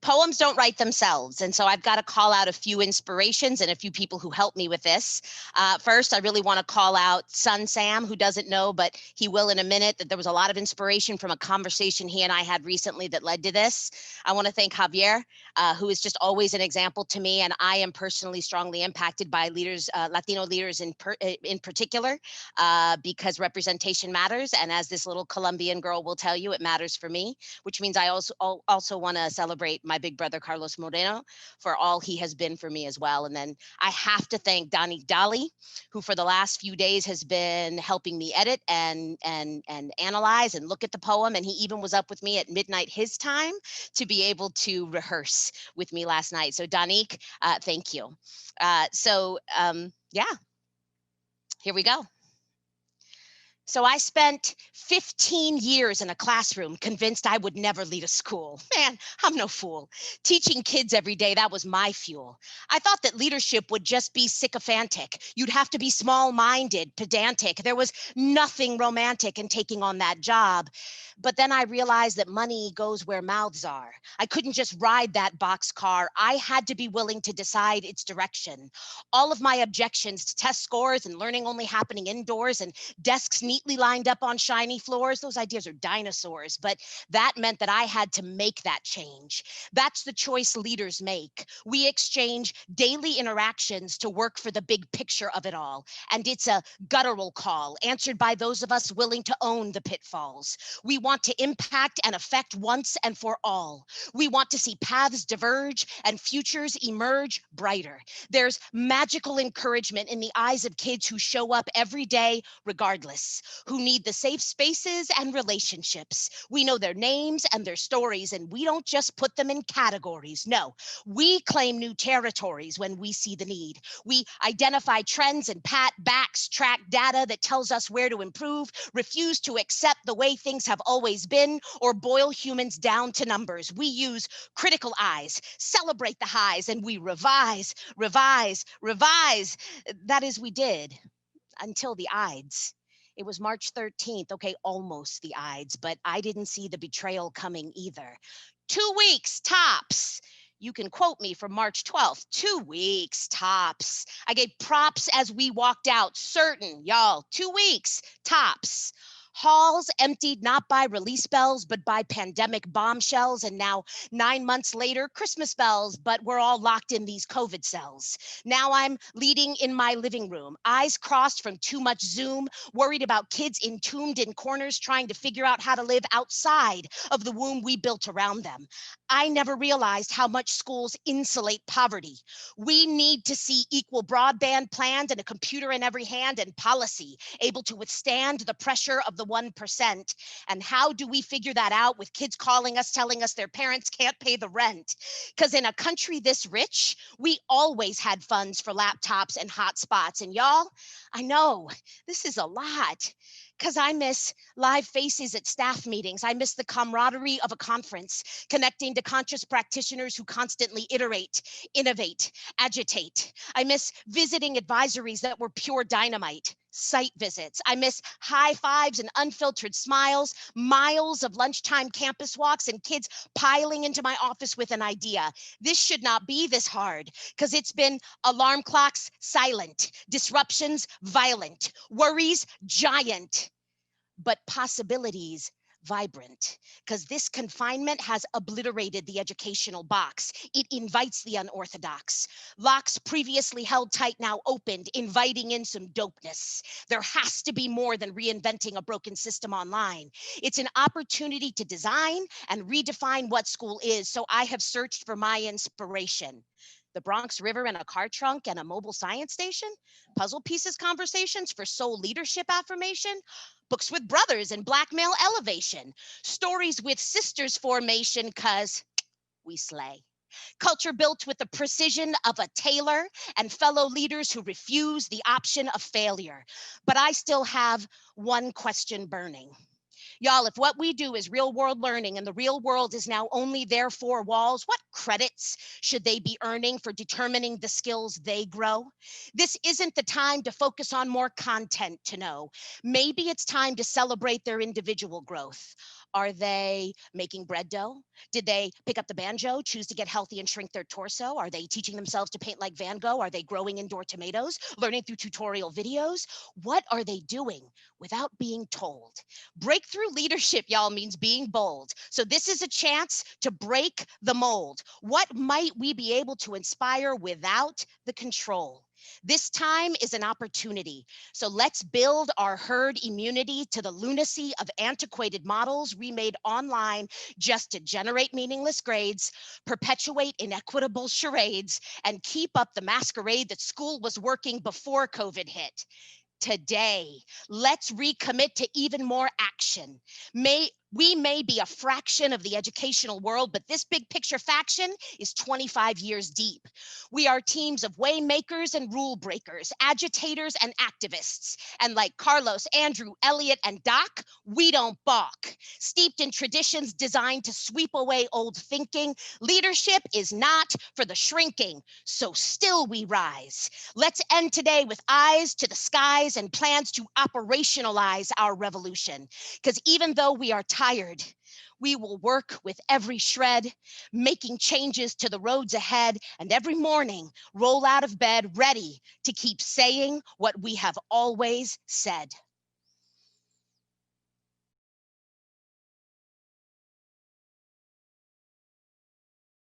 Poems don't write themselves. And so I've got to call out a few inspirations and a few people who helped me with this. First, I really want to call out son Sam, who doesn't know, but he will in a minute, that there was a lot of inspiration from a conversation he and I had recently that led to this. I want to thank Javier, who is just always an example to me. And I am personally strongly impacted by leaders, Latino leaders in particular, because representation matters. And as this little Colombian girl will tell you, it matters for me, which means I also want to celebrate my big brother, Carlos Moreno, for all he has been for me as well. And then I have to thank Donnie Dali, who for the last few days has been helping me edit and analyze and look at the poem. And he even was up with me at midnight his time to be able to rehearse with me last night. So Donique, thank you. Yeah, here we go. So I spent 15 years in a classroom convinced I would never lead a school. Man, I'm no fool. Teaching kids every day, that was my fuel. I thought that leadership would just be sycophantic. You'd have to be small-minded, pedantic. There was nothing romantic in taking on that job. But then I realized that money goes where mouths are. I couldn't just ride that boxcar. I had to be willing to decide its direction. All of my objections to test scores and learning only happening indoors and desks neatly lined up on shiny floors, those ideas are dinosaurs, but that meant that I had to make that change. That's the choice leaders make. We exchange daily interactions to work for the big picture of it all. And it's a guttural call answered by those of us willing to own the pitfalls. We want to impact and affect once and for all. We want to see paths diverge and futures emerge brighter. There's magical encouragement in the eyes of kids who show up every day regardless, who need the safe spaces and relationships. We know their names and their stories, and we don't just put them in categories. No, we claim new territories when we see the need. We identify trends and pat backs, track data that tells us where to improve, refuse to accept the way things have always been, or boil humans down to numbers. We use critical eyes, celebrate the highs, and we revise. That is, we did until the Ides. It was March 13th. Okay, almost the Ides, but I didn't see the betrayal coming either. 2 weeks tops. You can quote me from March 12th, 2 weeks tops. I gave props as we walked out, certain, y'all, 2 weeks tops. Halls emptied not by release bells, but by pandemic bombshells. And now 9 months later, Christmas bells, but we're all locked in these COVID cells. Now I'm leading in my living room, eyes crossed from too much Zoom, worried about kids entombed in corners, trying to figure out how to live outside of the womb we built around them. I never realized how much schools insulate poverty. We need to see equal broadband plans and a computer in every hand and policy able to withstand the pressure of the 1%. And how do we figure that out with kids calling us, telling us their parents can't pay the rent? Because in a country this rich, we always had funds for laptops and hotspots. And y'all, I know this is a lot, because I miss live faces at staff meetings. I miss the camaraderie of a conference, connecting to conscious practitioners who constantly iterate, innovate, agitate. I miss visiting advisories that were pure dynamite, site visits. I miss high fives and unfiltered smiles, miles of lunchtime campus walks, and kids piling into my office with an idea. This should not be this hard, because it's been alarm clocks silent, disruptions violent, worries giant, but possibilities vibrant, because this confinement has obliterated the educational box. It invites the unorthodox. Locks previously held tight now opened, inviting in some dopeness. There has to be more than reinventing a broken system online. It's an opportunity to design and redefine what school is. So I have searched for my inspiration. The Bronx River in a car trunk and a mobile science station, puzzle pieces conversations for soul leadership affirmation, books with brothers and black male elevation, stories with sisters formation, cause we slay. Culture built with the precision of a tailor and fellow leaders who refuse the option of failure. But I still have one question burning. Y'all, if what we do is real world learning and the real world is now only their four walls, what credits should they be earning for determining the skills they grow? This isn't the time to focus on more content to know. Maybe it's time to celebrate their individual growth. Are they making bread dough? Did they pick up the banjo, choose to get healthy and shrink their torso? Are they teaching themselves to paint like Van Gogh? Are they growing indoor tomatoes, learning through tutorial videos? What are they doing without being told? Breakthrough leadership, y'all, means being bold. So this is a chance to break the mold. What might we be able to inspire without the control? This time is an opportunity. So let's build our herd immunity to the lunacy of antiquated models remade online just to generate meaningless grades, perpetuate inequitable charades, and keep up the masquerade that school was working before COVID hit. Today, let's recommit to even more action. We may be a fraction of the educational world, but this big picture faction is 25 years deep. We are teams of waymakers and rule breakers, agitators and activists. And like Carlos, Andrew, Elliot, and Doc, we don't balk. Steeped in traditions designed to sweep away old thinking, leadership is not for the shrinking, so still we rise. Let's end today with eyes to the skies and plans to operationalize our revolution. Because even though we are tired, we will work with every shred, making changes to the roads ahead, and every morning roll out of bed ready to keep saying what we have always said.